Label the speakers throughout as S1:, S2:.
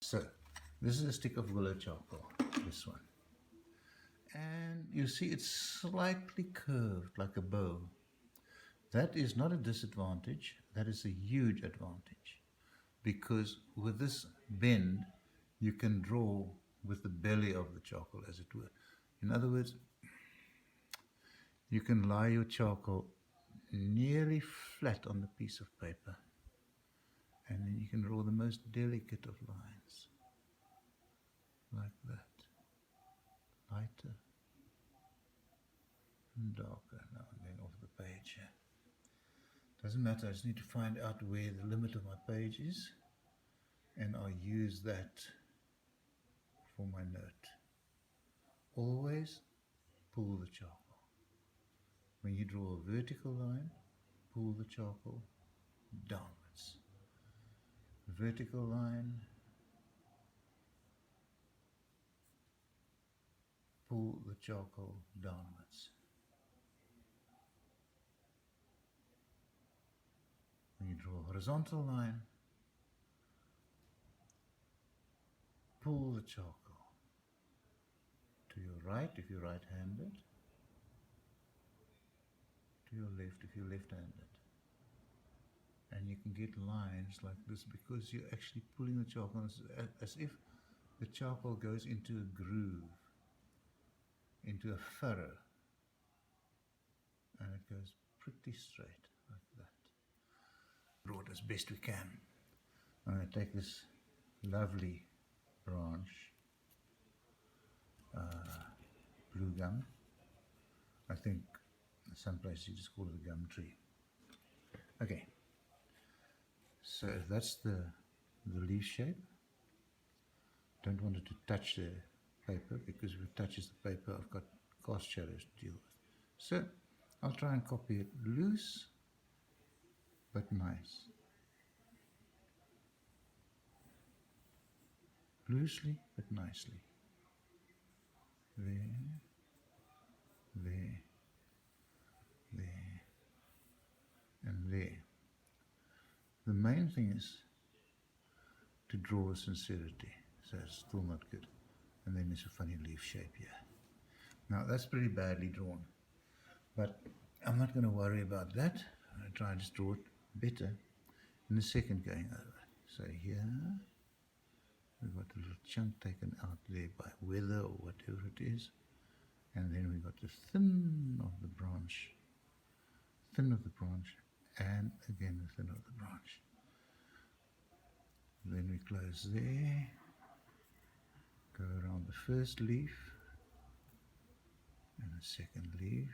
S1: So, this is a stick of willow charcoal, this one. And you see it's slightly curved like a bow. That is not a disadvantage, that is a huge advantage. Because with this bend, you can draw with the belly of the charcoal, as it were. In other words, you can lie your charcoal nearly flat on the piece of paper, and then you can draw the most delicate of lines, like that. Lighter and darker now and then off the page. Doesn't matter, I just need to find out where the limit of my page is, and I'll use that for my note. Always pull the charcoal. When you draw a vertical line, pull the charcoal downwards. Vertical line, pull the charcoal downwards. When you draw a horizontal line, pull the charcoal to your right if you're right-handed, to your left if you're left-handed. And you can get lines like this because you're actually pulling the charcoal as if the charcoal goes into a groove, into a furrow, and it goes pretty straight like that. Draw it as best we can. I'm going to take this lovely branch, blue gum. I think in some places you just call it a gum tree. Okay, so that's the leaf shape. Don't want it to touch the paper, because if it touches the paper I've got cast shadows to deal with. So I'll try and copy it loose but nice. Loosely but nicely. There, there, there, and there. The main thing is to draw with sincerity, so it's still not good. And then there's a funny leaf shape here. Now that's pretty badly drawn, but I'm not going to worry about that. I'm going to try and just draw it better in the second going over. So here, we've got a little chunk taken out there by weather or whatever it is. And then we've got the thin of the branch, and again the thin of the branch. Then we close there, go around the first leaf and the second leaf,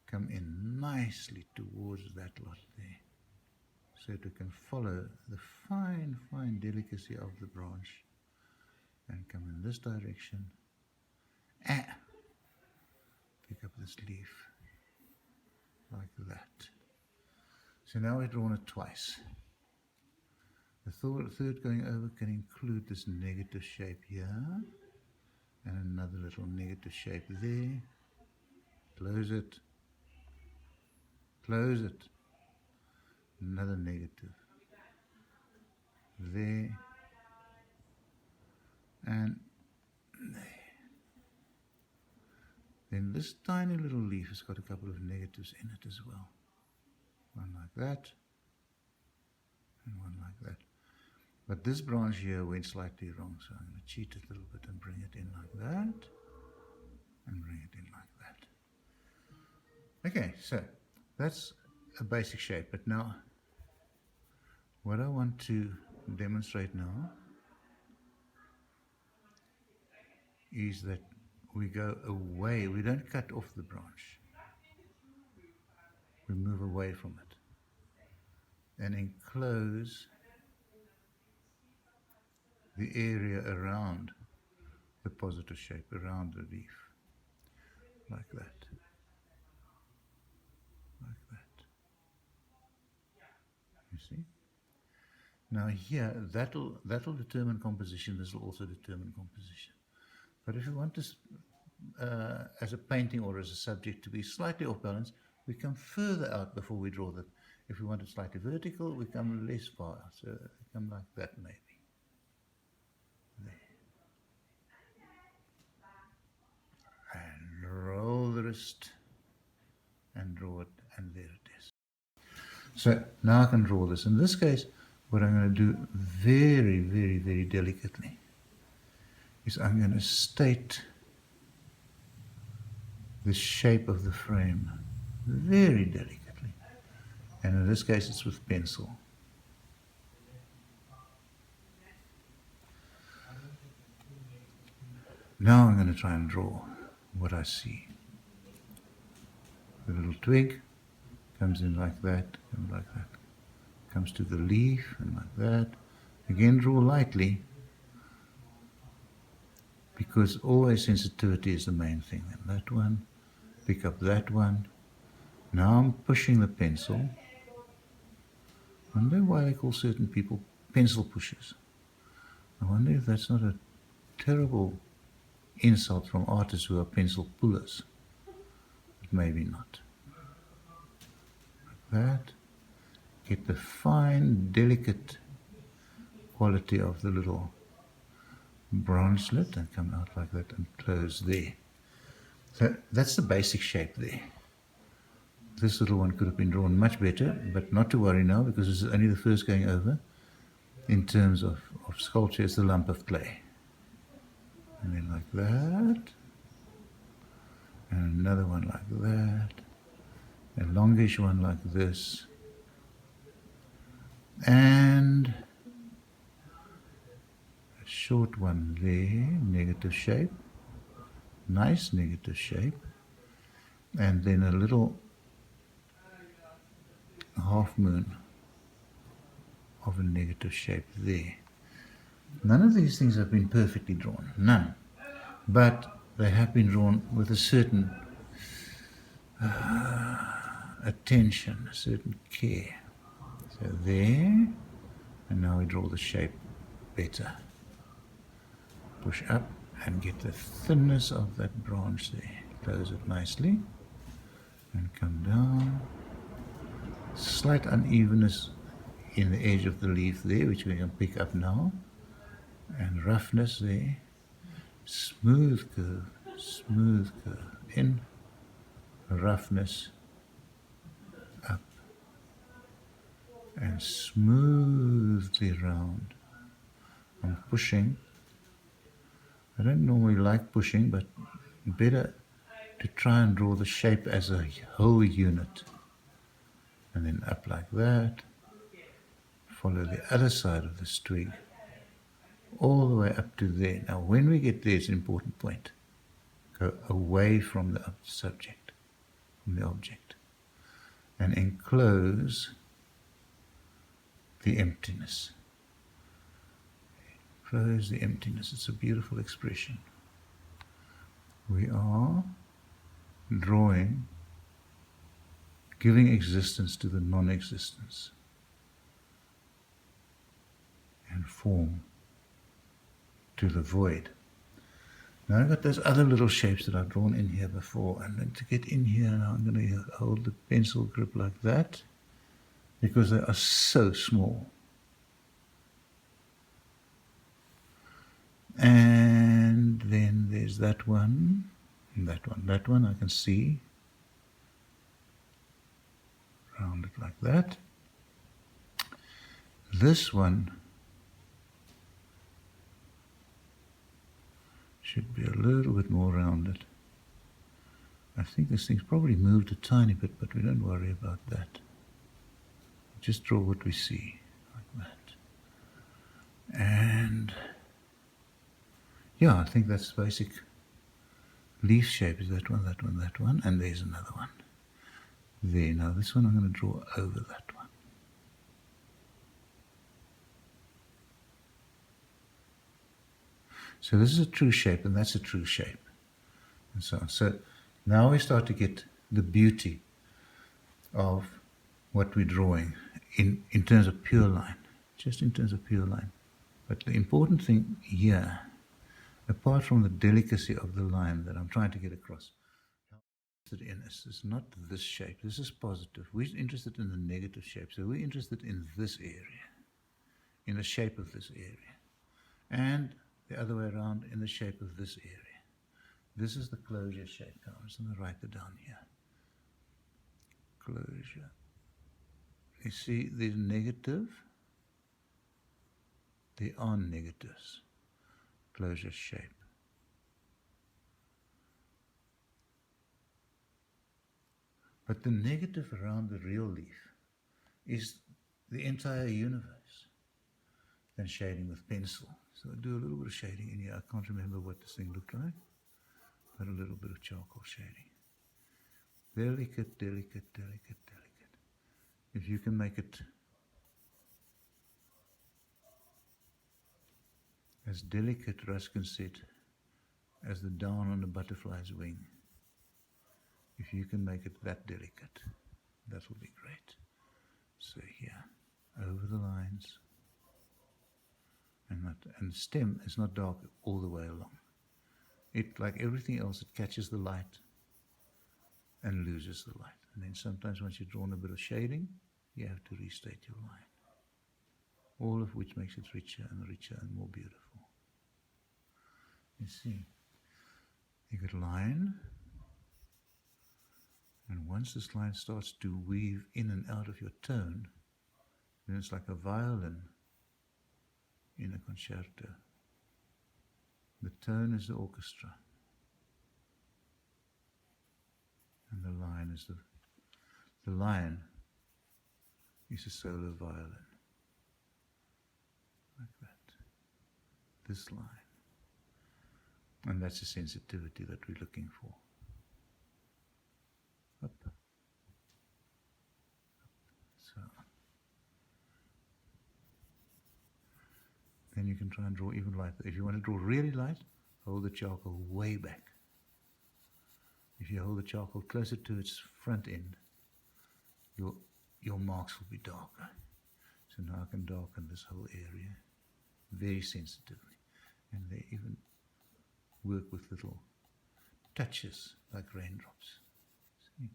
S1: come in nicely towards that lot there, so that we can follow the fine delicacy of the branch and come in this direction, and pick up this leaf like that. So now we've drawn it twice. The third going over can include this negative shape here, and another little negative shape there. Close it, close it, another negative there, and there. Then this tiny little leaf has got a couple of negatives in it as well. One like that, and one like that. But this branch here went slightly wrong, so I'm going to cheat it a little bit and bring it in like that, and bring it in like that. Okay, so that's a basic shape, but now what I want to demonstrate now is that we go away, we don't cut off the branch, we move away from it and enclose the area around the positive shape, around the leaf, like that, like that. You see? Now here, that'll determine composition, this will also determine composition. But if you want this as a painting or as a subject to be slightly off balance, we come further out before we draw that. If we want it slightly vertical, we come less far out, so we come like that maybe. twist and draw it, and there it is. So now I can draw this. In this case, what I'm going to do very, very, very delicately is I'm going to state the shape of the frame very delicately. And in this case, it's with pencil. Now I'm going to try and draw what I see. The little twig comes in like that, and like that. Comes to the leaf, and like that. Again, draw lightly, because always sensitivity is the main thing. And that one, pick up that one. Now I'm pushing the pencil. I wonder why they call certain people pencil pushers. I wonder if that's not a terrible insult from artists who are pencil pullers. But maybe not. Like that. Get the fine, delicate quality of the little branchlet and come out like that and close there. So that's the basic shape there. This little one could have been drawn much better, but not to worry now, because this is only the first going over. In terms of sculpture, it's the lump of clay. And then like that. And another one like that. A longish one like this. And a short one there, negative shape. Nice negative shape. And then a little half moon of a negative shape there. None of these things have been perfectly drawn, none. But they have been drawn with a certain attention, a certain care. So there, and now we draw the shape better. Push up and get the thinness of that branch there. Close it nicely and come down. Slight unevenness in the edge of the leaf there, which we can pick up now. And roughness there. Smooth curve in, roughness up, and smoothly round. I'm pushing. I don't normally like pushing, but better to try and draw the shape as a whole unit. And then up like that. Follow the other side of this twig all the way up to there. Now when we get there, it's an important point. Go away from the subject, from the object, and enclose the emptiness. Enclose the emptiness. It's a beautiful expression. We are drawing, giving existence to the non-existence, and form to the void. Now I've got those other little shapes that I've drawn in here before, and then to get in here now I'm going to hold the pencil grip like that, because they are so small. And then there's that one, and that one I can see. Round it like that. This one should be a little bit more rounded. I think this thing's probably moved a tiny bit, but we don't worry about that. Just draw what we see, like that. And yeah, I think that's the basic leaf shape. Is that one, that one, that one, and there's another one. There, now this one I'm going to draw over that one. So this is a true shape, and that's a true shape, and so on. So now we start to get the beauty of what we're drawing in terms of pure line, just in terms of pure line. But the important thing here, apart from the delicacy of the line that I'm trying to get across, in this is not this shape. This is positive. We're interested in the negative shape. So we're interested in this area, in the shape of this area, and the other way around, in the shape of this area. This is the closure shape. I'm just going to write it down here. Closure. You see, there's negative. There are negatives. Closure shape. But the negative around the real leaf is the entire universe. Then shading with pencil. So I do a little bit of shading in here. I can't remember what this thing looked like, but a little bit of charcoal shading. Delicate, delicate, delicate, delicate. If you can make it as delicate, Ruskin said, as the down on a butterfly's wing, if you can make it that delicate, that will be great. So here, over the lines, and the stem is not dark all the way along. It, like everything else, it catches the light and loses the light. And then sometimes once you've drawn a bit of shading, you have to restate your line. All of which makes it richer and more beautiful. You see, you get line, and once this line starts to weave in and out of your tone, then it's like a violin in a concerto. The tone is the orchestra, and the line is a solo violin, like that. This line, and that's the sensitivity that we're looking for. Up. So then you can try and draw even lighter. If you want to draw really light, hold the charcoal way back. If you hold the charcoal closer to its front end, your marks will be darker. So now I can darken this whole area very sensitively. And they even work with little touches like raindrops. See?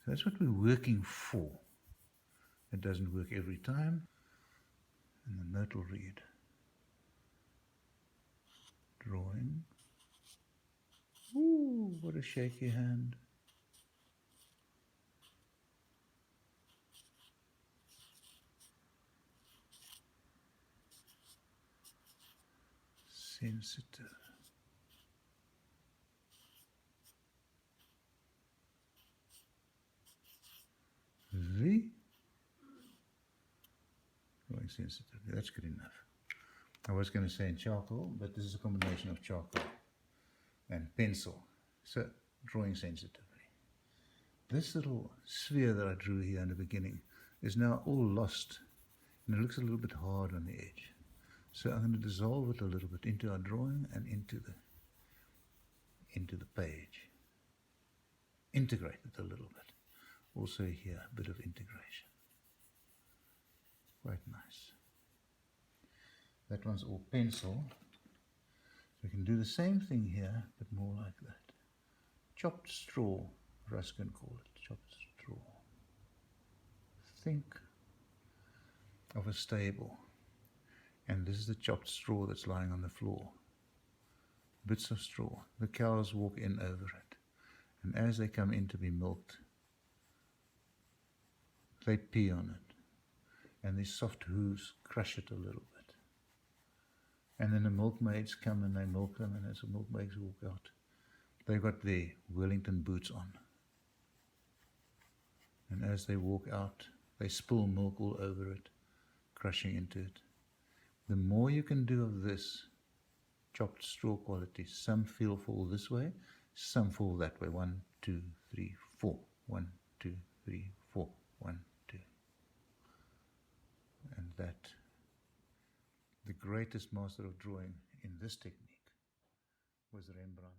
S1: So that's what we're working for. It doesn't work every time. And the note will read. Drawing. Ooh, what a shaky hand. Sensitive. V. Drawing sensitively. That's good enough. I was going to say in charcoal, but this is a combination of charcoal and pencil. So, drawing sensitively. This little sphere that I drew here in the beginning is now all lost, and it looks a little bit hard on the edge. So I'm going to dissolve it a little bit into our drawing and into the page. Integrate it a little bit. Also here, a bit of integration. Quite nice. That one's all pencil. So we can do the same thing here, but more like that. Chopped straw, Ruskin called it, chopped straw. Think of a stable. And this is the chopped straw that's lying on the floor. Bits of straw. The cows walk in over it. And as they come in to be milked, they pee on it. And these soft hooves crush it a little bit. And then the milkmaids come and they milk them, and as the milkmaids walk out, they've got their Wellington boots on. And as they walk out, they spill milk all over it, crushing into it. The more you can do of this chopped straw quality, some feel fall this way, some fall that way. 1, 2, 3, 4. 1, 2, 3, 4. 1, 2. And that, the greatest master of drawing in this technique was Rembrandt.